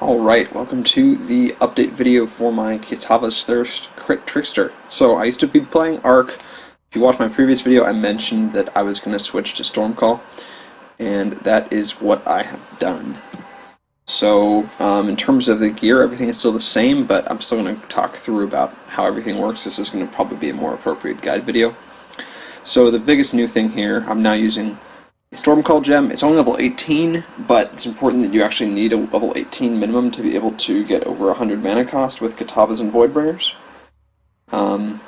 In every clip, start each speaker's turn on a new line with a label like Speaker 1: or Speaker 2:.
Speaker 1: Alright, welcome to the update video for my Kitava's Thirst Crit Trickster. So I used to be playing Arc. If you watched my previous video, I mentioned that I was going to switch to Stormcall, and that is what I have done. So in terms of the gear, everything is still the same, but I'm still going to talk through about how everything works. This is going to probably be a more appropriate guide video. So the biggest new thing here, I'm now using Stormcall gem. It's only level 18, but it's important that you actually need a level 18 minimum to be able to get over 100 mana cost with Kitavas and Voidbringers. So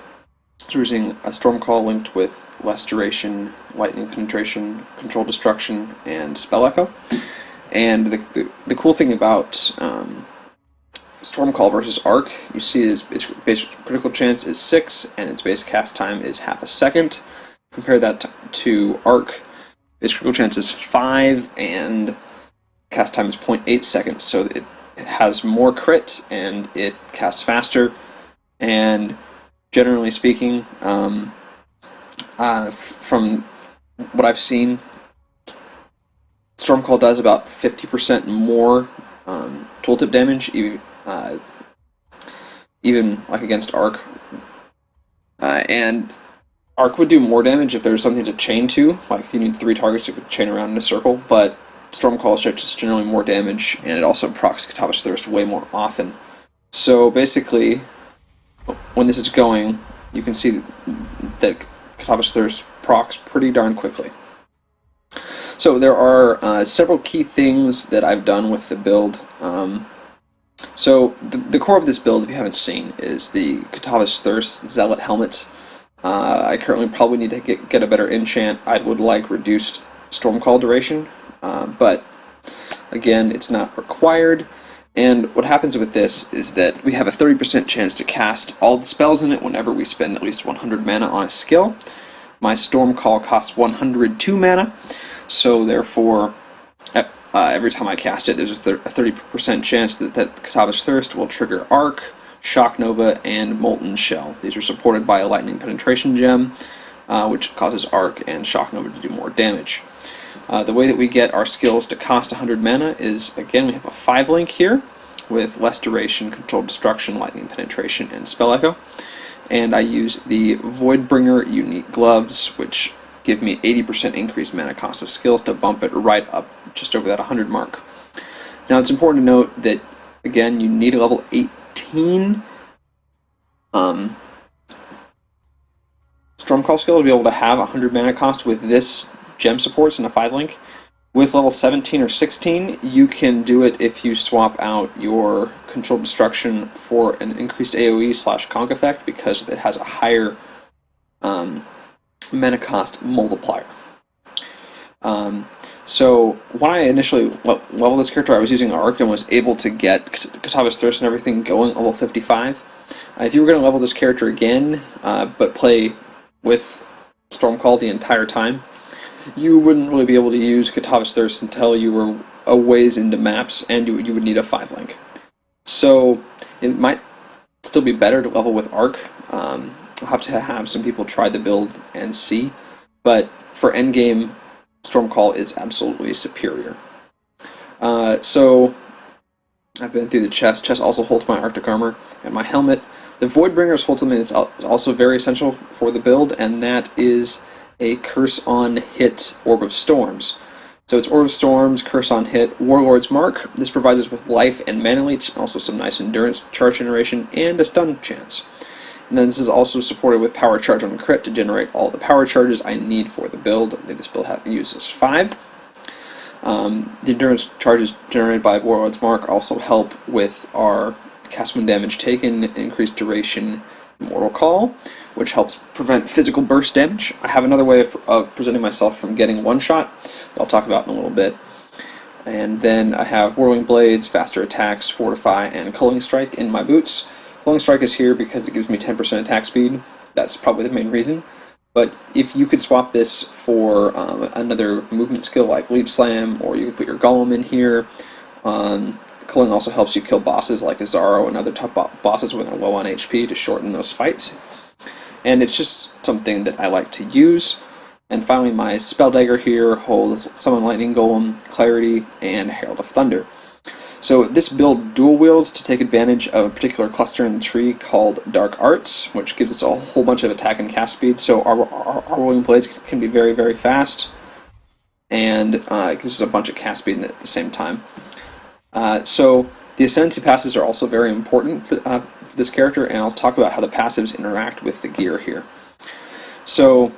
Speaker 1: we're using a Stormcall linked with less duration, lightning penetration, control destruction, and spell echo. And the cool thing about Stormcall versus Arc, you see its base critical chance is 6, and its base cast time is half a second. Compare that to Arc. Its critical chance is 5, and cast time is 0.8 seconds, so it has more crit, and it casts faster, and generally speaking, from what I've seen, Stormcall does about 50% more tooltip damage, even like against Arc, and Arc would do more damage if there was something to chain to, like you need 3 targets to chain around in a circle, but Stormcall is just generally more damage, and it also procs Kitava's Thirst way more often. So basically, when this is going, you can see that Kitava's Thirst procs pretty darn quickly. So there are several key things that I've done with the build. So the core of this build, if you haven't seen, is the Kitava's Thirst Zealot helmet. I currently probably need to get a better enchant. I would like reduced Stormcall duration, but again, it's not required. And what happens with this is that we have a 30% chance to cast all the spells in it whenever we spend at least 100 mana on a skill. My Stormcall costs 102 mana, so therefore every time I cast it, there's a 30% chance that Kitava's Thirst will trigger Arc, Shock Nova, and Molten Shell. These are supported by a Lightning Penetration gem, which causes Arc and Shock Nova to do more damage. The way that we get our skills to cost 100 mana is, again, we have a 5-link here with less duration, control destruction, lightning penetration, and spell echo. And I use the Voidbringer unique gloves, which give me 80% increased mana cost of skills to bump it right up just over that 100 mark. Now it's important to note that, again, you need a level 18 Stormcall skill to be able to have 100 mana cost with this gem supports and a 5-link. With level 17 or 16, you can do it if you swap out your Controlled Destruction for an increased AoE/conk effect, because it has a higher mana cost multiplier. So when I initially leveled this character, I was using Arc and was able to get Kitava's Thirst and everything going at level 55. If you were going to level this character again, but play with Stormcall the entire time, you wouldn't really be able to use Kitava's Thirst until you were a ways into maps, and you would need a 5-link. So it might still be better to level with Arc. I'll have to have some people try the build and see, but for endgame, Stormcall is absolutely superior. So I've been through the chest. Chest also holds my Arctic armor and my helmet. The Voidbringers hold something that's also very essential for the build, and that is a Curse on Hit Orb of Storms. So it's Orb of Storms, Curse on Hit, Warlord's Mark. This provides us with life and mana leech, and also some nice endurance charge generation, and a stun chance. And then this is also supported with Power Charge on Crit to generate all the power charges I need for the build. This build uses 5. The endurance charges generated by Warlord's Mark also help with our cast when damage taken, increased duration, Mortal Call, which helps prevent physical burst damage. I have another way of presenting myself from getting one shot that I'll talk about in a little bit. And then I have Whirling Blades, Faster Attacks, Fortify, and Culling Strike in my boots. Culling Strike is here because it gives me 10% attack speed. That's probably the main reason. But if you could swap this for another movement skill like Leap Slam, or you could put your Golem in here. Culling also helps you kill bosses like Azaro and other tough bosses when they're low on HP to shorten those fights. And it's just something that I like to use. And finally, my Spell Dagger here holds Summon Lightning Golem, Clarity, and Herald of Thunder. So this build dual wields to take advantage of a particular cluster in the tree called Dark Arts, which gives us a whole bunch of attack and cast speed. So our Whirling Blades can be very, very fast, and it gives us a bunch of cast speed at the same time. So the Ascendancy passives are also very important for this character, and I'll talk about how the passives interact with the gear here. So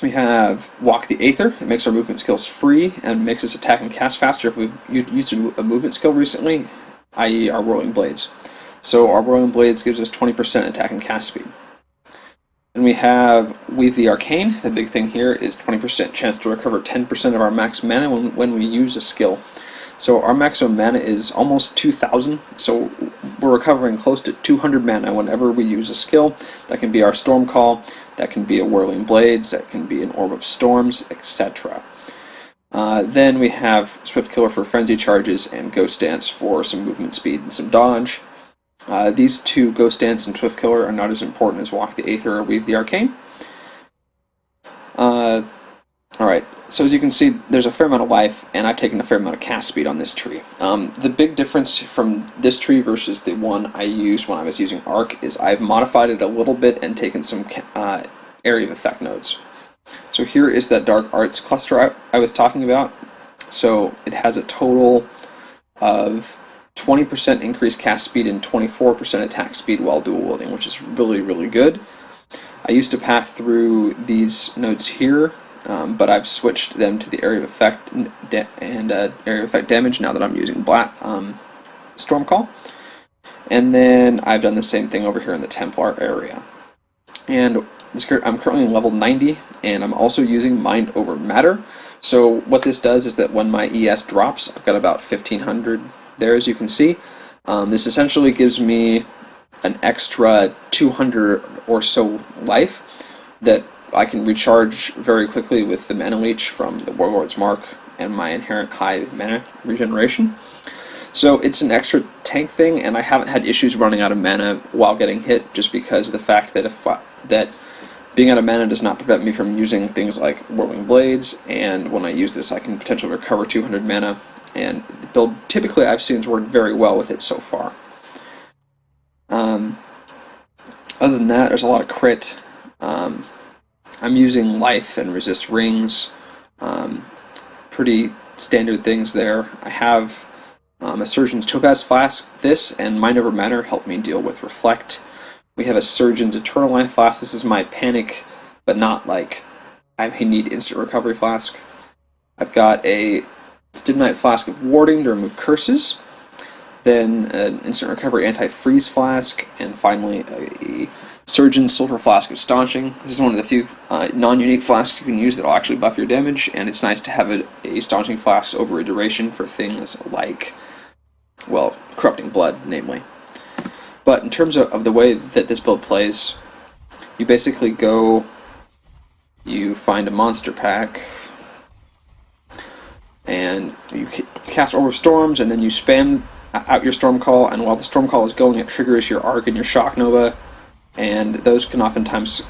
Speaker 1: we have Walk the Aether. It makes our movement skills free and makes us attack and cast faster if we've used a movement skill recently, i.e. our Whirling Blades. So our Whirling Blades gives us 20% attack and cast speed. And we have Weave the Arcane. The big thing here is 20% chance to recover 10% of our max mana when we use a skill. So our maximum mana is almost 2,000, so we're recovering close to 200 mana whenever we use a skill. That can be our Storm Call, that can be a Whirling Blades, that can be an Orb of Storms, etc. Then we have Swift Killer for Frenzy Charges and Ghost Dance for some movement speed and some dodge. These two, Ghost Dance and Swift Killer, are not as important as Walk the Aether or Weave the Arcane. Alright, so as you can see, there's a fair amount of life, and I've taken a fair amount of cast speed on this tree. The big difference from this tree versus the one I used when I was using Arc is I've modified it a little bit and taken some area of effect nodes. So here is that Dark Arts cluster I was talking about. So it has a total of 20% increased cast speed and 24% attack speed while dual wielding, which is really, really good. I used to path through these nodes here, but I've switched them to the area of effect and area of effect damage now that I'm using Storm Call. And then I've done the same thing over here in the Templar area. And I'm currently level 90, and I'm also using Mind Over Matter. So what this does is that when my ES drops, I've got about 1500 there, as you can see. This essentially gives me an extra 200 or so life that I can recharge very quickly with the Mana Leech from the Warlord's Mark and my inherent high mana regeneration. So it's an extra tank thing, and I haven't had issues running out of mana while getting hit, just because of the fact that that being out of mana does not prevent me from using things like Whirling Blades, and when I use this I can potentially recover 200 mana, and the build typically I've seen has worked very well with it so far. Other than that, there's a lot of crit. I'm using Life and Resist Rings, pretty standard things there. I have a Surgeon's Topaz Flask. This and Mind Over Matter help me deal with Reflect. We have a Surgeon's Eternal Life Flask. This is my panic, but not like I need instant recovery flask. I've got a Stibnite Flask of Warding to remove curses, then an instant recovery anti-freeze flask, and finally a Surgeon's Sulfur Flask of Staunching. This is one of the few non-unique flasks you can use that will actually buff your damage, and it's nice to have a Staunching Flask over a duration for things like, well, Corrupting Blood, namely. But in terms of the way that this build plays, you basically go, you find a monster pack, and you cast Orb of Storms, and then you spam out your Storm Call, and while the Storm Call is going, it triggers your Arc and your Shock Nova, and those can oftentimes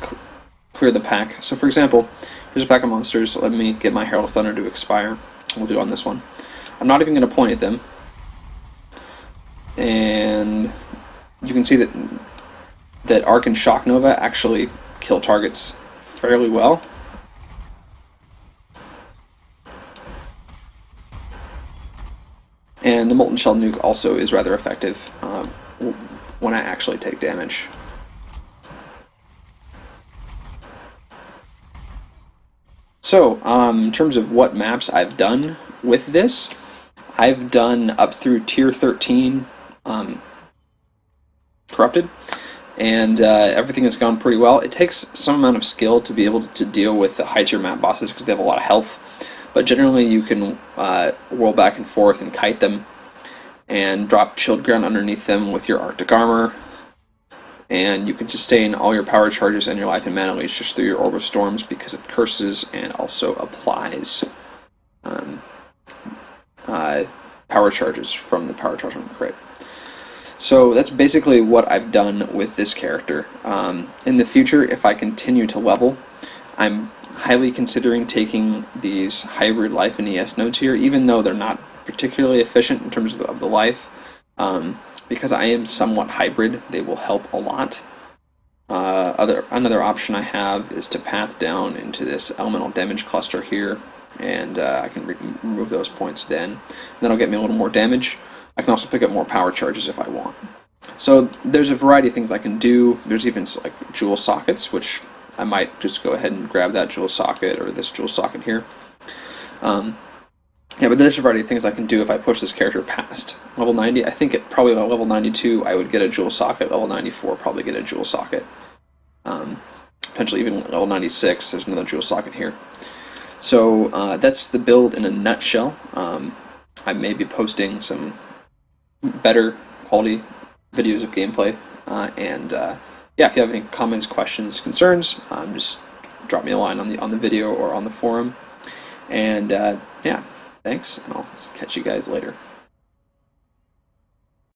Speaker 1: clear the pack. So for example, here's a pack of monsters. Let me get my Herald of Thunder to expire. We'll do it on this one. I'm not even going to point at them. And you can see that Arc and Shock Nova actually kill targets fairly well. And the Molten Shell Nuke also is rather effective when I actually take damage. So, in terms of what maps I've done with this, I've done up through Tier 13 Corrupted, and everything has gone pretty well. It takes some amount of skill to be able to deal with the high tier map bosses because they have a lot of health, but generally you can whirl back and forth and kite them and drop Shield Ground underneath them with your Arctic Armor, and you can sustain all your power charges and your life and mana leech just through your Orb of Storms because it curses and also applies power charges from the power charge on the crit. So that's basically what I've done with this character. In the future, if I continue to level, I'm highly considering taking these hybrid life and ES nodes here, even though they're not particularly efficient in terms of the life. Because I am somewhat hybrid, they will help a lot. Another option I have is to path down into this elemental damage cluster here, and I can remove those points then. That'll get me a little more damage. I can also pick up more power charges if I want. So there's a variety of things I can do. There's even like jewel sockets, which I might just go ahead and grab that jewel socket or this jewel socket here. Yeah, but there's a variety of things I can do if I push this character past level 90. I think at probably about level 92 I would get a jewel socket. Level 94 probably get a jewel socket. Potentially even level 96. There's another jewel socket here. So that's the build in a nutshell. I may be posting some better quality videos of gameplay. Yeah, if you have any comments, questions, concerns, just drop me a line on the video or on the forum. And yeah, thanks, and I'll catch you guys later.